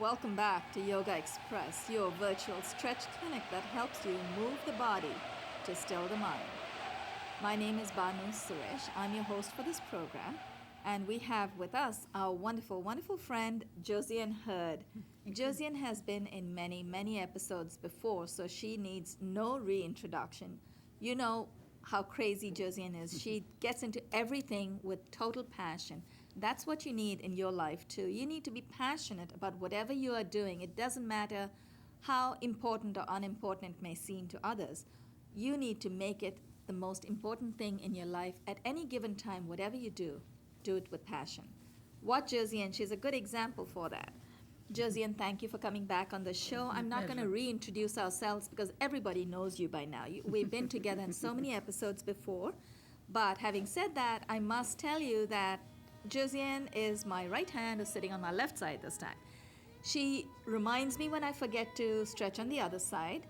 Welcome back to Yoga Express, your virtual stretch clinic that helps you move the body to still the mind. My name is Banu Suresh. I'm your host for this program, and we have with us our wonderful, wonderful friend, Josiane Hird. Josiane has been in many, many episodes before, so she needs no reintroduction. You know how crazy Josiane is. She gets into everything with total passion. That's what you need in your life too. You need to be passionate about whatever you are doing. It doesn't matter how important or unimportant it may seem to others. You need to make it the most important thing in your life at any given time. Whatever you do it with passion. Watch Josiane. She's a good example for that. Josiane, thank you for coming back on the show. I'm not going to reintroduce ourselves because everybody knows you by now. We've been together in so many episodes before. But having said that, I must tell you that Josiane is my right hand who's sitting on my left side this time. She reminds me when I forget to stretch on the other side.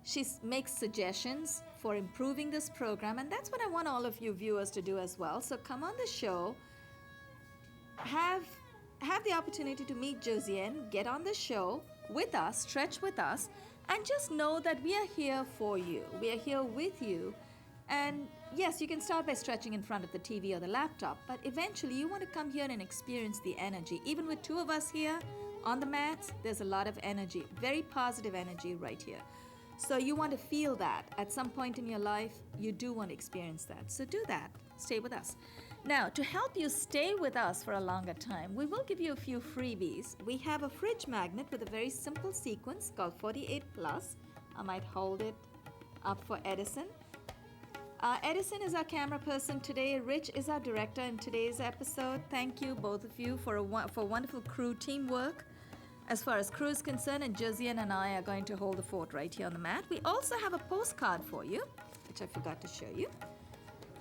She makes suggestions for improving this program, and that's what I want all of you viewers to do as well. So come on the show, have the opportunity to meet Josiane, get on the show with us, stretch with us, and just know that we are here for you. We are here with you. And yes, you can start by stretching in front of the TV or the laptop, but eventually you want to come here and experience the energy. Even with two of us here on the mats, there's a lot of energy, very positive energy right here. So you want to feel that. At some point in your life, you do want to experience that. So do that. Stay with us. Now, to help you stay with us for a longer time, we will give you a few freebies. We have a fridge magnet with a very simple sequence called 48 Plus. I might hold it up for Edison. Edison is our camera person today. Rich is our director in today's episode. Thank you, both of you, for wonderful crew teamwork. As far as crew is concerned, and Josiane and I are going to hold the fort right here on the mat. We also have a postcard for you, which I forgot to show you.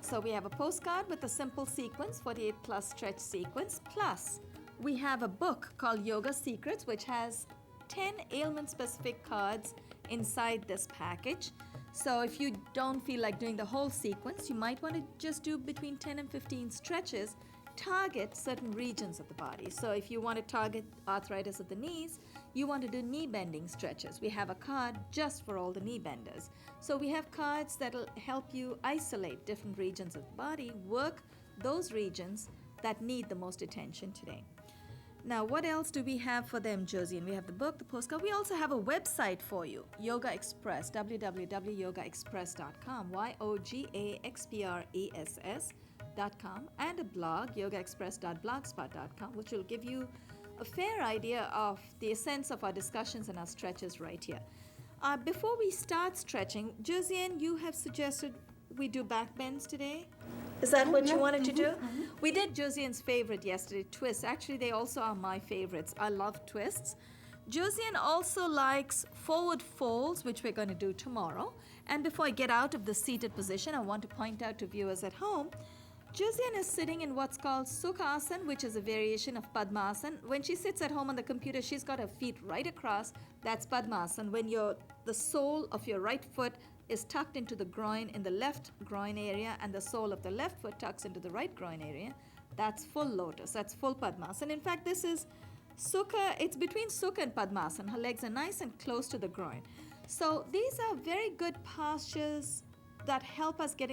So we have a postcard with a simple sequence, 48 Plus stretch sequence. Plus, we have a book called Yoga Secrets, which has 10 ailment-specific cards inside this package. So if you don't feel like doing the whole sequence, you might want to just do between 10 and 15 stretches, target certain regions of the body. So if you want to target arthritis of the knees, you want to do knee bending stretches. We have a card just for all the knee benders. So we have cards that'll help you isolate different regions of the body, work those regions that need the most attention today. Now, what else do we have for them, Josiane? We have the book, the postcard. We also have a website for you, Yogaxpress, www.yogaexpress.com, YOGAXPRESS.com, and a blog, yogaexpress.blogspot.com, which will give you a fair idea of the essence of our discussions and our stretches right here. Before we start stretching, Josiane, you have suggested we do back bends today. Is that what you wanted to do? We did Josiane's favorite yesterday, twists. Actually, they also are my favorites. I love twists. Josiane also likes forward folds, which we're going to do tomorrow. And before I get out of the seated position, I want to point out to viewers at home, Josiane is sitting in what's called Sukhasana, which is a variation of Padmasana. When she sits at home on the computer, she's got her feet right across. That's Padmasana. When the sole of your right foot is tucked into the groin in the left groin area, and the sole of the left foot tucks into the right groin area, that's full lotus. That's full Padmasana. In fact, this is Sukha. It's between Sukha and Padmasana. Her legs are nice and close to the groin. So these are very good postures that help us get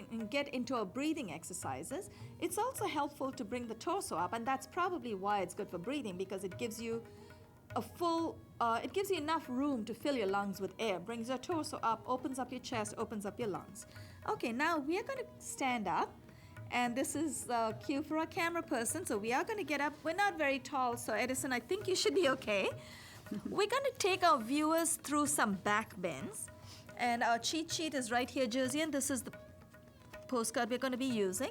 into our breathing exercises. It's also helpful to bring the torso up, and that's probably why it's good for breathing, because it gives you it gives you enough room to fill your lungs with air, brings your torso up, opens up your chest, opens up your lungs. Okay, now we are going to stand up, and this is cue for our camera person, so we are going to get up. We're not very tall, so Edison, I think you should be okay. We're going to take our viewers through some back bends. And our cheat sheet is right here, Josiane. This is the postcard we're going to be using.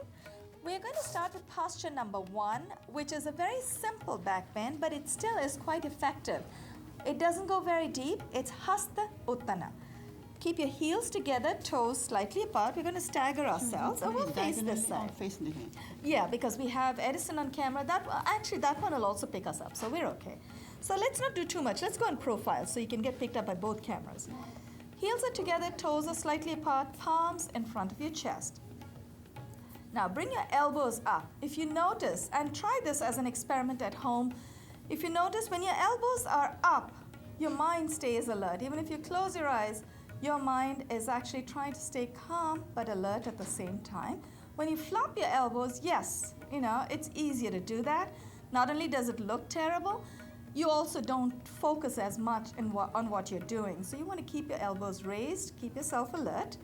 We're going to start with posture number 1, which is a very simple back bend, but it still is quite effective. It doesn't go very deep. It's Hasta Uttana. Keep your heels together, toes slightly apart. We're going to stagger ourselves. Or we'll face this side. Yeah, because we have Edison on camera. That one will also pick us up, so we're okay. So let's not do too much. Let's go in profile so you can get picked up by both cameras. Heels are together, toes are slightly apart, palms in front of your chest. Now bring your elbows up. If you notice, and try this as an experiment at home, if you notice when your elbows are up, your mind stays alert. Even if you close your eyes, your mind is actually trying to stay calm but alert at the same time. When you flop your elbows, yes, it's easier to do that. Not only does it look terrible, you also don't focus as much on what you're doing. So you want to keep your elbows raised, keep yourself alert.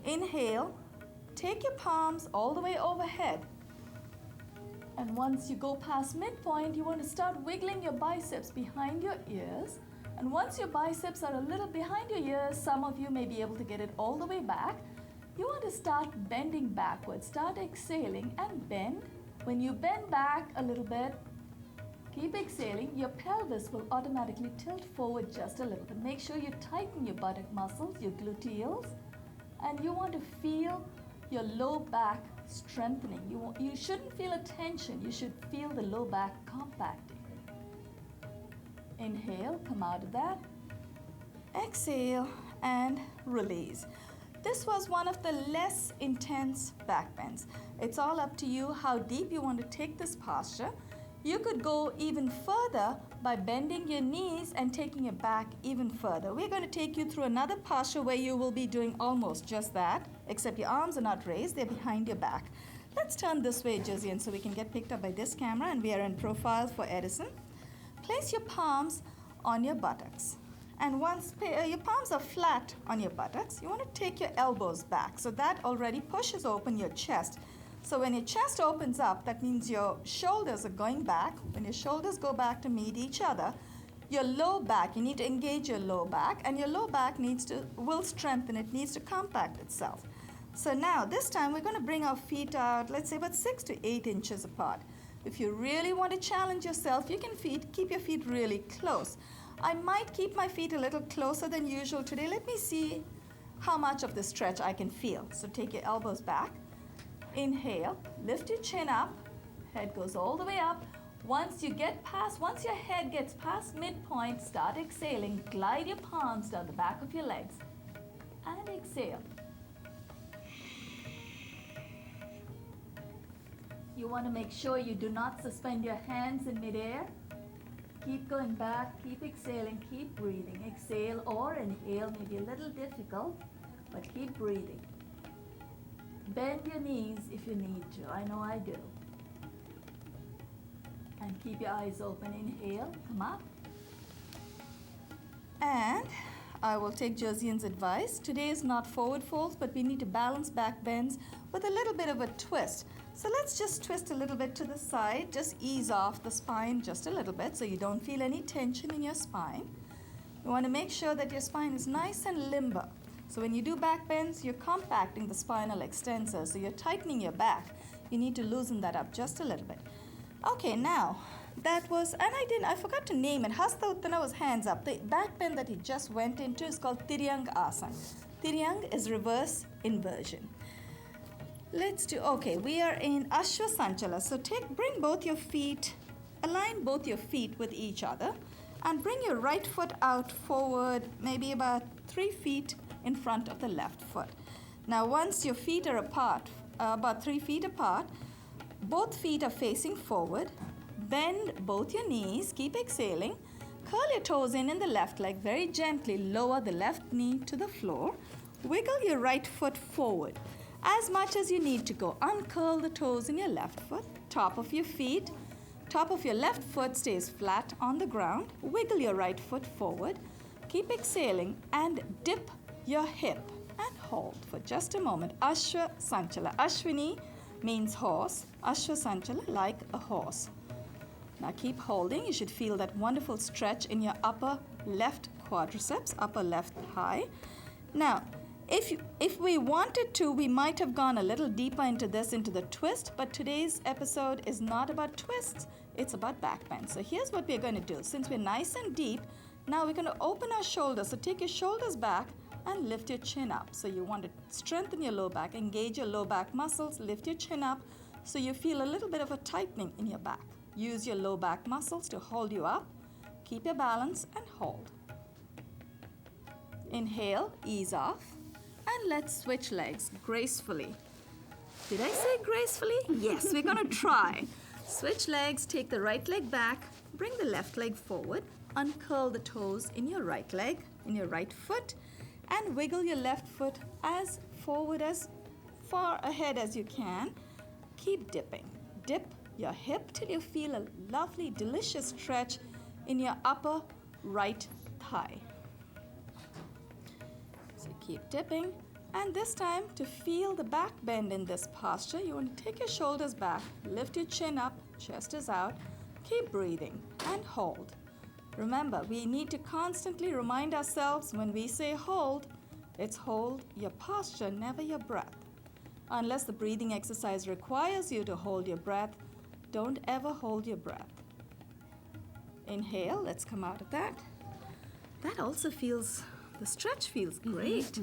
Inhale, take your palms all the way overhead. And once you go past midpoint, you want to start wiggling your biceps behind your ears. And once your biceps are a little behind your ears, some of you may be able to get it all the way back. You want to start bending backwards. Start exhaling and bend. When you bend back a little bit, keep exhaling. Your pelvis will automatically tilt forward just a little bit. Make sure you tighten your buttock muscles, your gluteals, and you want to feel your low back strengthening. You shouldn't feel a tension. You should feel the low back compacting. Inhale, come out of that. Exhale and release. This was one of the less intense back bends. It's all up to you how deep you want to take this posture. You could go even further by bending your knees and taking your back even further. We're going to take you through another posture where you will be doing almost just that, except your arms are not raised, they're behind your back. Let's turn this way, Josiane, so we can get picked up by this camera, and we are in profile for Edison. Place your palms on your buttocks. And once your palms are flat on your buttocks, you want to take your elbows back. So that already pushes open your chest. So when your chest opens up, that means your shoulders are going back. When your shoulders go back to meet each other, your low back, you need to engage your low back, and your low back will strengthen. It needs to compact itself. So now this time we're going to bring our feet out, let's say about 6 to 8 inches apart. If you really want to challenge yourself, you can keep your feet really close. I might keep my feet a little closer than usual today. Let me see how much of the stretch I can feel. So take your elbows back. Inhale, lift your chin up. Head goes all the way up. Once your head gets past midpoint, start exhaling. Glide your palms down the back of your legs. And exhale. You want to make sure you do not suspend your hands in midair. Keep going back, keep exhaling, keep breathing. Exhale or inhale may be a little difficult, but keep breathing. Bend your knees if you need to. I know I do. And keep your eyes open. Inhale, come up. And I will take Josiane's advice. Today is not forward folds, but we need to balance back bends with a little bit of a twist. So let's just twist a little bit to the side. Just ease off the spine just a little bit so you don't feel any tension in your spine. You want to make sure that your spine is nice and limber. So when you do back bends, you're compacting the spinal extensor. So you're tightening your back. You need to loosen that up just a little bit. Okay, now that was, and I forgot to name it. Hasta Uttana was hands up. The back bend that he just went into is called Tiryang Asana. Tiryang is reverse inversion. We are in Ashwa Sanchala. So bring both your feet, align both your feet with each other, and bring your right foot out forward, maybe about 3 feet in front of the left foot. Now once your feet are apart, about 3 feet apart, both feet are facing forward. Bend both your knees, keep exhaling. Curl your toes in the left leg very gently. Lower the left knee to the floor. Wiggle your right foot forward as much as you need to go. Uncurl the toes in your left foot. Top of your left foot stays flat on the ground. Wiggle your right foot forward. Keep exhaling and dip your hip and hold for just a moment. Ashwa Sanchala. Ashwini means horse. Ashwa Sanchala, like a horse. Now keep holding. You should feel that wonderful stretch in your upper left quadriceps, upper left thigh. Now, if we wanted to, we might have gone a little deeper into the twist, but today's episode is not about twists, it's about back bend. So here's what we're going to do. Since we're nice and deep, now we're going to open our shoulders. So take your shoulders back and lift your chin up. So you want to strengthen your low back, engage your low back muscles, lift your chin up so you feel a little bit of a tightening in your back. Use your low back muscles to hold you up. Keep your balance and hold. Inhale, ease off, and let's switch legs gracefully. Did I say gracefully? Yes, we're going to try. Switch legs, take the right leg back, bring the left leg forward, uncurl the toes in your right leg, in your right foot, and wiggle your left foot as forward, as far ahead as you can. Keep dipping. Dip your hip till you feel a lovely, delicious stretch in your upper right thigh. So keep dipping, and this time to feel the back bend in this posture, you want to take your shoulders back, lift your chin up, chest is out, keep breathing and hold. Remember, we need to constantly remind ourselves when we say hold, it's hold your posture, never your breath. Unless the breathing exercise requires you to hold your breath, don't ever hold your breath. Inhale, let's come out of that. That also feels, the stretch feels great.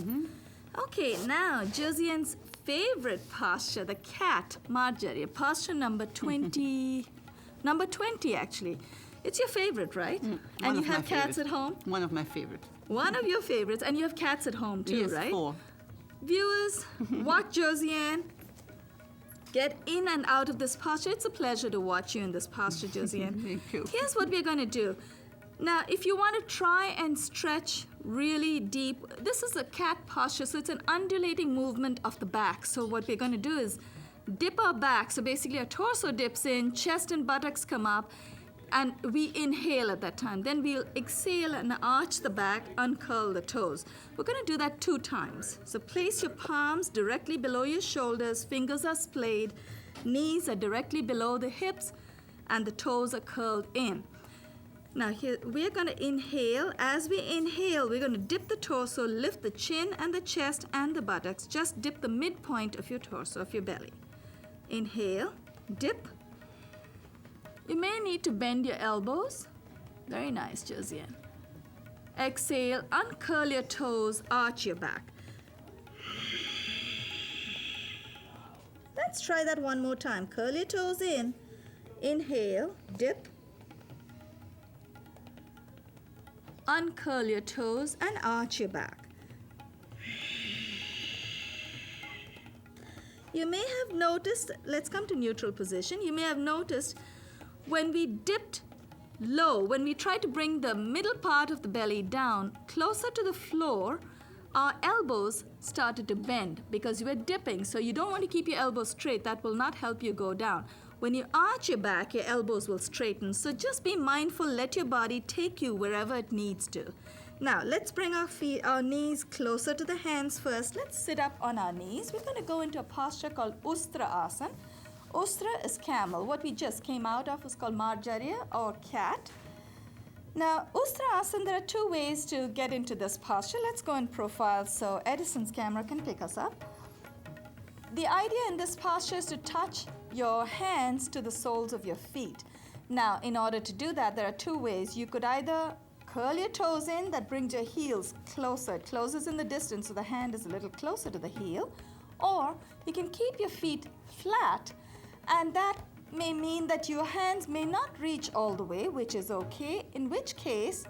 Okay, now Josiane's favorite posture, the cat Marjorie, posture number 20, number 20 actually. It's your favorite, right? And you have cats at home? One of my favorites. One of your favorites, and you have cats at home too, Yes, right? 4. Viewers, watch Josiane get in and out of this posture. It's a pleasure to watch you in this posture, Josiane. Thank you. Here's what we're going to do. Now, if you want to try and stretch really deep, this is a cat posture, so it's an undulating movement of the back. So what we're going to do is dip our back. So basically our torso dips in, chest and buttocks come up, and we inhale at that time. Then we'll exhale and arch the back, uncurl the toes. We're going to do that 2 times. So place your palms directly below your shoulders, fingers are splayed, knees are directly below the hips, and the toes are curled in. Now here, we're going to inhale. As we inhale, we're going to dip the torso, lift the chin and the chest and the buttocks. Just dip the midpoint of your torso, of your belly. Inhale, dip. You may need to bend your elbows. Very nice, Josiane. Exhale, uncurl your toes, arch your back. Let's try that one more time. Curl your toes in. Inhale, dip. Uncurl your toes and arch your back. You may have noticed, let's come to neutral position. You may have noticed when we dipped low, when we tried to bring the middle part of the belly down closer to the floor, our elbows started to bend because you were dipping. So you don't want to keep your elbows straight. That will not help you go down. When you arch your back, your elbows will straighten. So just be mindful, let your body take you wherever it needs to. Now, let's bring our knees closer to the hands first. Let's sit up on our knees. We're going to go into a posture called Ustra Asana. Ustra is camel. What we just came out of is called Marjarya or cat. Now, Ustra Asana, there are 2 ways to get into this posture. Let's go in profile so Edison's camera can pick us up. The idea in this posture is to touch your hands to the soles of your feet. Now, in order to do that, there are 2 ways. You could either curl your toes in, that brings your heels closer. It closes in the distance so the hand is a little closer to the heel. Or you can keep your feet flat, and that may mean that your hands may not reach all the way, which is okay, in which case,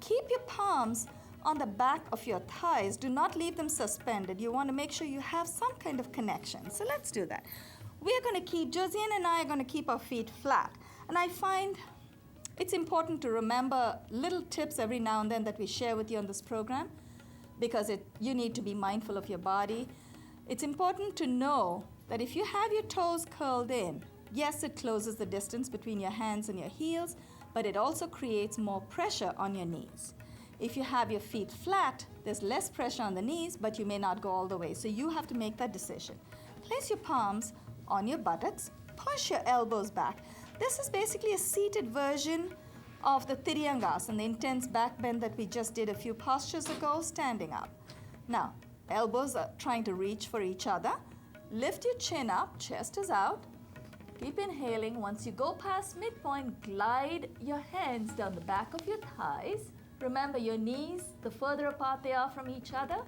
keep your palms on the back of your thighs. Do not leave them suspended. You want to make sure you have some kind of connection. So let's do that. We're going to keep, Josiane and I are going to keep our feet flat. And I find it's important to remember little tips every now and then that we share with you on this program, because you need to be mindful of your body. It's important to know that if you have your toes curled in, yes, it closes the distance between your hands and your heels, but it also creates more pressure on your knees. If you have your feet flat, there's less pressure on the knees, but you may not go all the way. So you have to make that decision. Place your palms on your buttocks, push your elbows back. This is basically a seated version of the Tiryangasana, the intense back bend that we just did a few postures ago, standing up. Now, elbows are trying to reach for each other. Lift your chin up, chest is out. Keep inhaling. Once you go past midpoint, glide your hands down the back of your thighs. Remember your knees, the further apart they are from each other,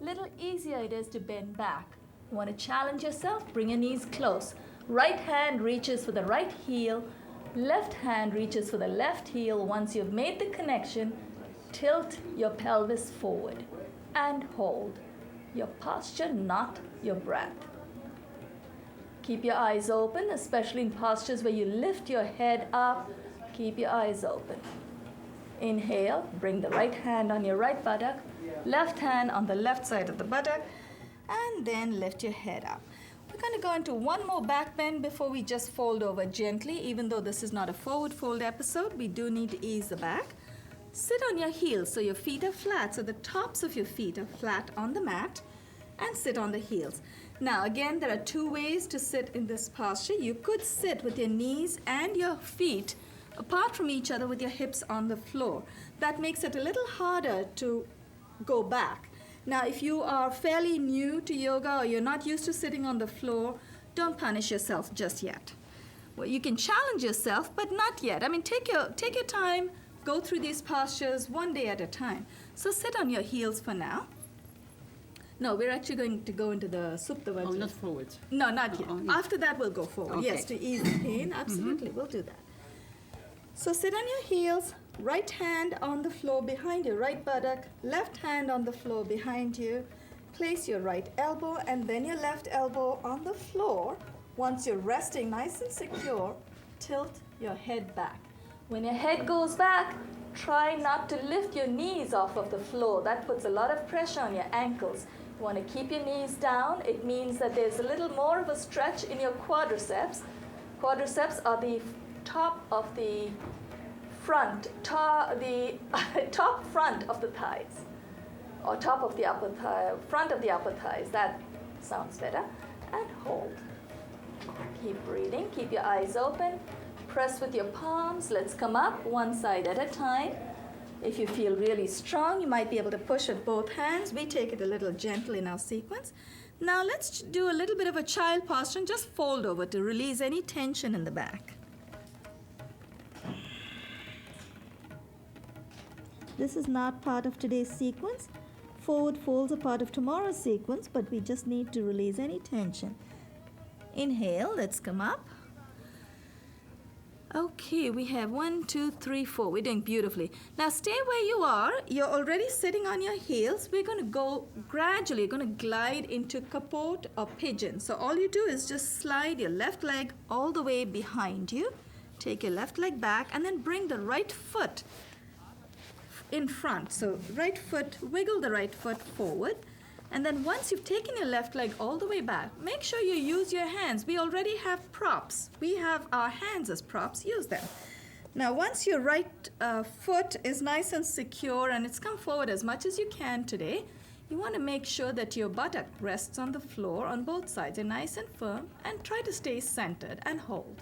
little easier it is to bend back. You want to challenge yourself, bring your knees close. Right hand reaches for the right heel, left hand reaches for the left heel. Once you've made the connection, tilt your pelvis forward and hold. Your posture, not your breath. Keep your eyes open, especially in postures where you lift your head up. Keep your eyes open. Inhale, bring the right hand on your right buttock, left hand on the left side of the buttock, and then lift your head up. We're going to go into one more back bend before we just fold over gently. Even though this is not a forward fold episode, we do need to ease the back. Sit on your heels so your feet are flat, so the tops of your feet are flat on the mat, and sit on the heels. Now again, there are two ways to sit in this posture. You could sit with your knees and your feet apart from each other with your hips on the floor. That makes it a little harder to go back. Now, if you are fairly new to yoga or you're not used to sitting on the floor, don't punish yourself just yet. Well, you can challenge yourself, but not yet. I mean, take your time, go through these postures one day at a time. So sit on your heels for now. No, we're actually going to go into the Supta Vajra. Oh, not forward. No, not yet. Yeah. After that, we'll go forward. Okay. Yes, to ease the pain. Absolutely, we'll do that. So sit on your heels, right hand on the floor behind your right buttock, left hand on the floor behind you. Place your right elbow and then your left elbow on the floor. Once you're resting nice and secure, tilt your head back. When your head goes back, try not to lift your knees off of the floor. That puts a lot of pressure on your ankles. You want to keep your knees down. It means that there's a little more of a stretch in your quadriceps. Quadriceps are the top of the top front of the thighs, or top of the upper thigh, front of the upper thighs. That sounds better. And hold. Keep breathing. Keep your eyes open. Press with your palms. Let's come up one side at a time. If you feel really strong, you might be able to push with both hands. We take it a little gentle in our sequence. Now let's do a little bit of a child posture and just fold over to release any tension in the back. This is not part of today's sequence. Forward folds are part of tomorrow's sequence, but we just need to release any tension. Inhale, let's come up. Okay, we have 1, 2, 3, 4. We're doing beautifully. Now stay where you are. You're already sitting on your heels. We're going to go gradually. You're going to glide into kapot or pigeon. So all you do is just slide your left leg all the way behind you. Take your left leg back and then bring the right foot in front. So right foot, wiggle the right foot forward. And then once you've taken your left leg all the way back, make sure you use your hands. We already have props. We have our hands as props. Use them. Now, once your right foot is nice and secure and it's come forward as much as you can today, you want to make sure that your buttock rests on the floor on both sides. You're nice and firm and try to stay centered and hold.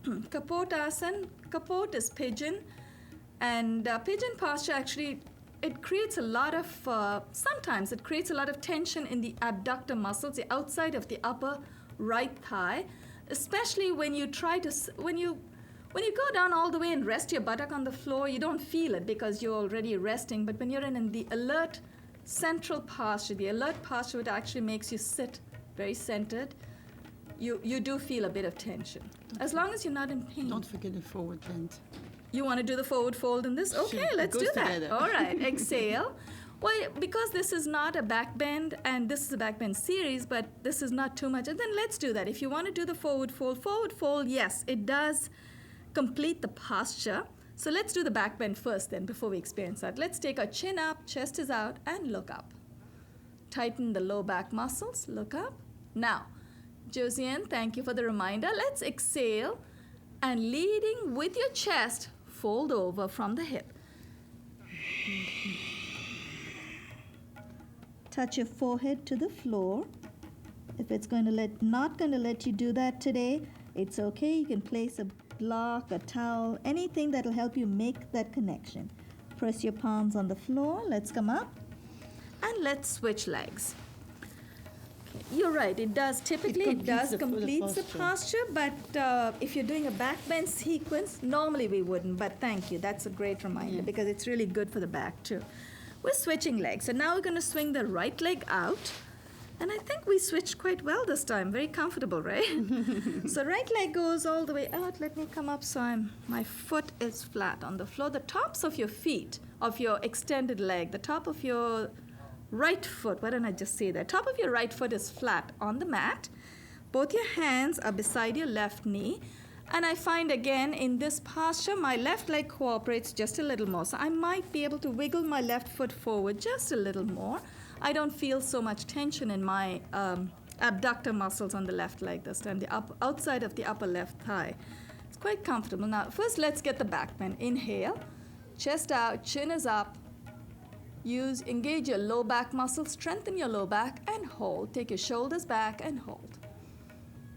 Kapotasana. Kapot is pigeon. And pigeon posture actually, it creates a lot of, sometimes it creates a lot of tension in the abductor muscles, the outside of the upper right thigh, especially when you try to, when you go down all the way and rest your buttock on the floor, you don't feel it because you're already resting. But when you're in the alert central posture, the alert posture, which actually makes you sit very centered, you do feel a bit of tension, as long as you're not in pain. Don't forget the forward bend. You want to do the forward fold in this? Okay, Sure, let's it do goes that. together. All right, exhale. Well, because this is not a back bend, and this is a back bend series, but this is not too much, and then let's do that. If you want to do the forward fold, yes, it does complete the posture. So let's do the back bend first then, before we experience that. Let's take our chin up, chest is out, and look up. Tighten the low back muscles, look up. Now, Josiane, thank you for the reminder. Let's exhale, and leading with your chest, fold over from the hip. Touch your forehead to the floor. If it's not going to let you do that today, It's okay. You can place a block, a towel, anything that'll help you make that connection. Press your palms on the floor. Let's come up. And let's switch legs. You're right, it does. Typically, it does complete the posture, but if you're doing a back bend sequence, normally we wouldn't, but thank you. That's a great reminder because it's really good for the back too. We're switching legs, so now we're going to swing the right leg out, and I think we switched quite well this time. Very comfortable, right? So right leg goes all the way out. Let me come up so my foot is flat on the floor. The tops of your feet, of your extended leg, the top of your right foot, why don't I just say that? Top of your right foot is flat on the mat. Both your hands are beside your left knee. And I find again in this posture, my left leg cooperates just a little more. So I might be able to wiggle my left foot forward just a little more. I don't feel so much tension in my abductor muscles on the left leg this time, the outside of the upper left thigh. It's quite comfortable. Now, first let's get the back bend. Inhale, chest out, chin is up. Engage your low back muscles, strengthen your low back and hold. Take your shoulders back and hold.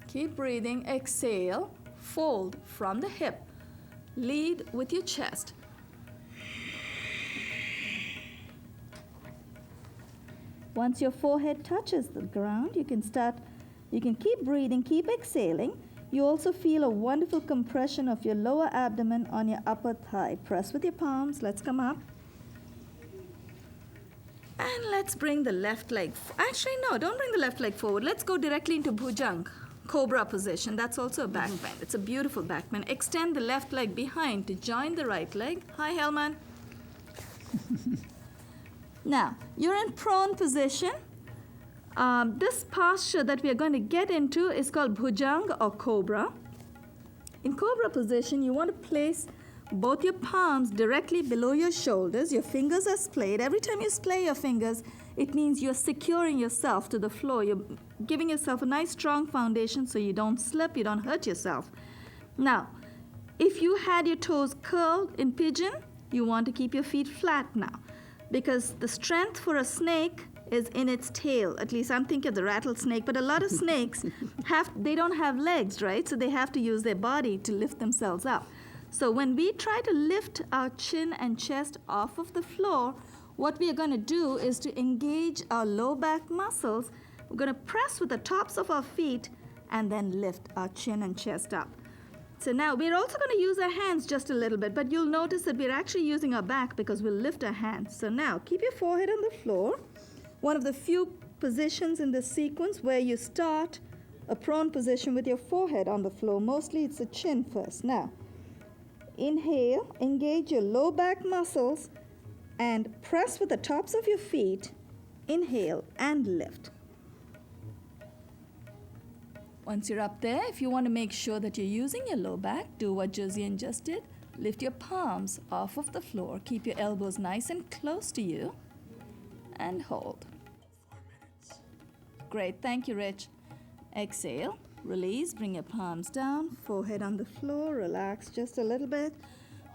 Keep breathing. Exhale, fold from the hip. Lead with your chest. Once your forehead touches the ground, you can keep breathing, keep exhaling. You also feel a wonderful compression of your lower abdomen on your upper thigh. Press with your palms. Let's come up. And let's bring the left leg. Actually, no, don't bring the left leg forward. Let's go directly into Bhujang, cobra position. That's also a back bend. It's a beautiful back bend. Extend the left leg behind to join the right leg. Hi, Helman. Now, you're in prone position. This posture that we are going to get into is called Bhujang or cobra. In cobra position, you want to place both your palms directly below your shoulders. Your fingers are splayed. Every time you splay your fingers, it means you're securing yourself to the floor. You're giving yourself a nice strong foundation so you don't slip, you don't hurt yourself. Now, if you had your toes curled in pigeon, you want to keep your feet flat now, because the strength for a snake is in its tail. At least I'm thinking of the rattlesnake, but a lot of snakes they don't have legs, right? So they have to use their body to lift themselves up. So when we try to lift our chin and chest off of the floor, what we are going to do is to engage our low back muscles. We're going to press with the tops of our feet and then lift our chin and chest up. So now we're also going to use our hands just a little bit, but you'll notice that we're actually using our back because we'll lift our hands. So now keep your forehead on the floor. One of the few positions in this sequence where you start a prone position with your forehead on the floor. Mostly it's the chin first. Now, inhale, engage your low back muscles and press with the tops of your feet. Inhale and lift. Once you're up there, if you want to make sure that you're using your low back, do what Josiane just did. Lift your palms off of the floor. Keep your elbows nice and close to you and hold. 4 minutes. Great, thank you, Rich. Exhale. Release, bring your palms down, forehead on the floor, relax just a little bit.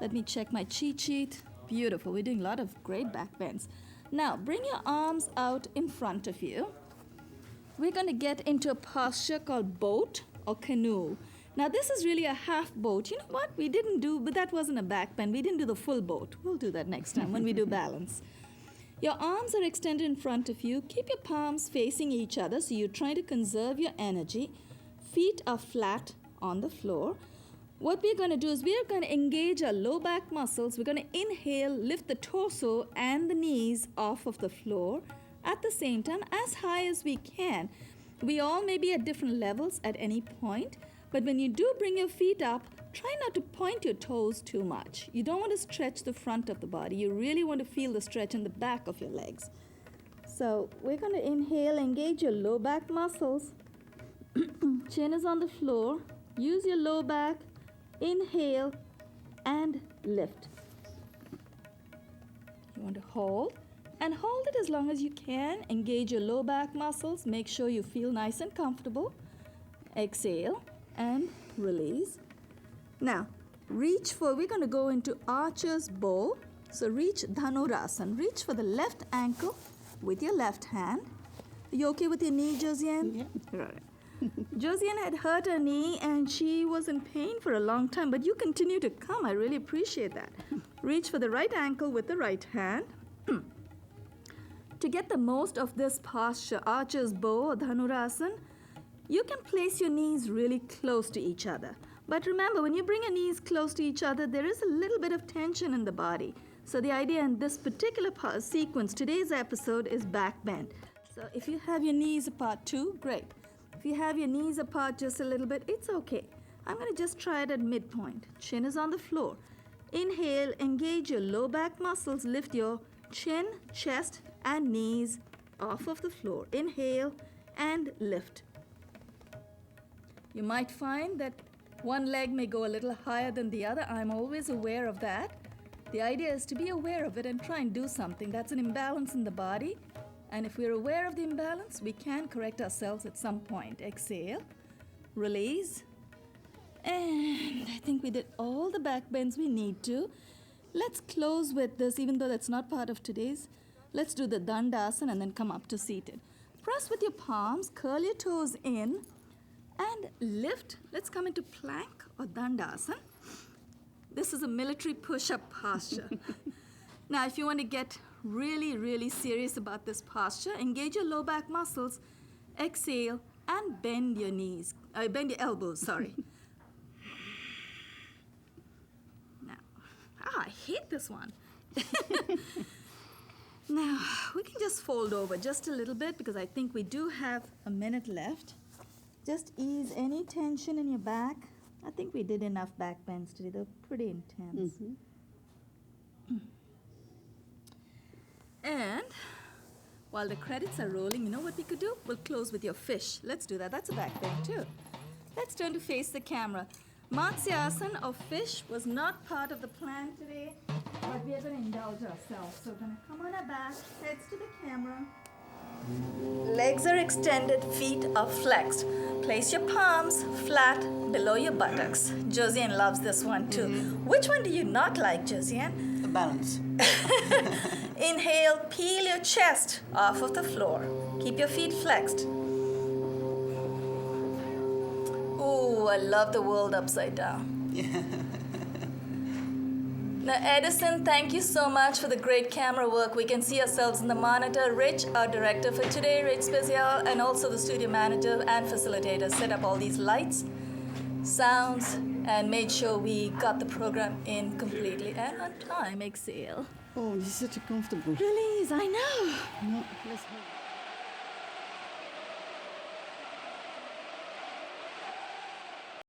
Let me check my cheat sheet. Beautiful, we're doing a lot of great back bends. Now, bring your arms out in front of you. We're going to get into a posture called boat or canoe. Now, this is really a half boat. You know what? We didn't do, but that wasn't a back bend. We didn't do the full boat. We'll do that next time when we do balance. Your arms are extended in front of you. Keep your palms facing each other so you're trying to conserve your energy. Feet are flat on the floor. What we're going to do is we're going to engage our low back muscles. We're going to inhale, lift the torso and the knees off of the floor at the same time as high as we can. We all may be at different levels at any point, but when you do bring your feet up, try not to point your toes too much. You don't want to stretch the front of the body. You really want to feel the stretch in the back of your legs. So we're going to inhale, engage your low back muscles. Chin is on the floor. Use your low back. Inhale and lift. You want to hold and hold it as long as you can. Engage your low back muscles. Make sure you feel nice and comfortable. Exhale and release. Now, we're going to go into archer's bow. So reach Dhanurasana. Reach for the left ankle with your left hand. Are you okay with your knee, Josiane? Yeah. Right. Josiane had hurt her knee and she was in pain for a long time, but you continue to come. I really appreciate that. Reach for the right ankle with the right hand. To get the most of this posture, archer's bow or dhanurasana, you can place your knees really close to each other. But remember, when you bring your knees close to each other, there is a little bit of tension in the body. So the idea in this particular sequence, today's episode, is back bend. So if you have your knees apart too, great. If you have your knees apart just a little bit, it's okay. I'm going to just try it at midpoint. Chin is on the floor. Inhale, engage your low back muscles, lift your chin, chest, and knees off of the floor. Inhale and lift. You might find that one leg may go a little higher than the other. I'm always aware of that. The idea is to be aware of it and try and do something. That's an imbalance in the body. And if we're aware of the imbalance, we can correct ourselves at some point. Exhale, release. And I think we did all the back bends we need to. Let's close with this, even though that's not part of today's. Let's do the dandasana and then come up to seated. Press with your palms, curl your toes in, and lift. Let's come into plank or dandasana. This is a military push-up posture. Now, if you want to get really, really serious about this posture, engage your low back muscles, exhale, and bend your knees. Bend your elbows, sorry. Now, I hate this one. Now, we can just fold over just a little bit because I think we do have a minute left. Just ease any tension in your back. I think we did enough back bends today. They're pretty intense. And while the credits are rolling, you know what we could do? We'll close with your fish. Let's do that. That's a back bend too. Let's turn to face the camera. Matsyasana or fish was not part of the plan today, but we are going to indulge ourselves. So we're going to come on our back, heads to the camera. Legs are extended, feet are flexed. Place your palms flat below your buttocks. Josiane loves this one too. Which one do you not like, Josiane? The balance. Inhale, peel your chest off of the floor. Keep your feet flexed. Ooh, I love the world upside down. Yeah. Now, Edison, thank you so much for the great camera work. We can see ourselves in the monitor. Rich, our director for today, Rich Special, and also the studio manager and facilitator set up all these lights, sounds, and made sure we got the program in completely and on time. Exhale. Oh, you're such a comfortable. Release, I know. No, let's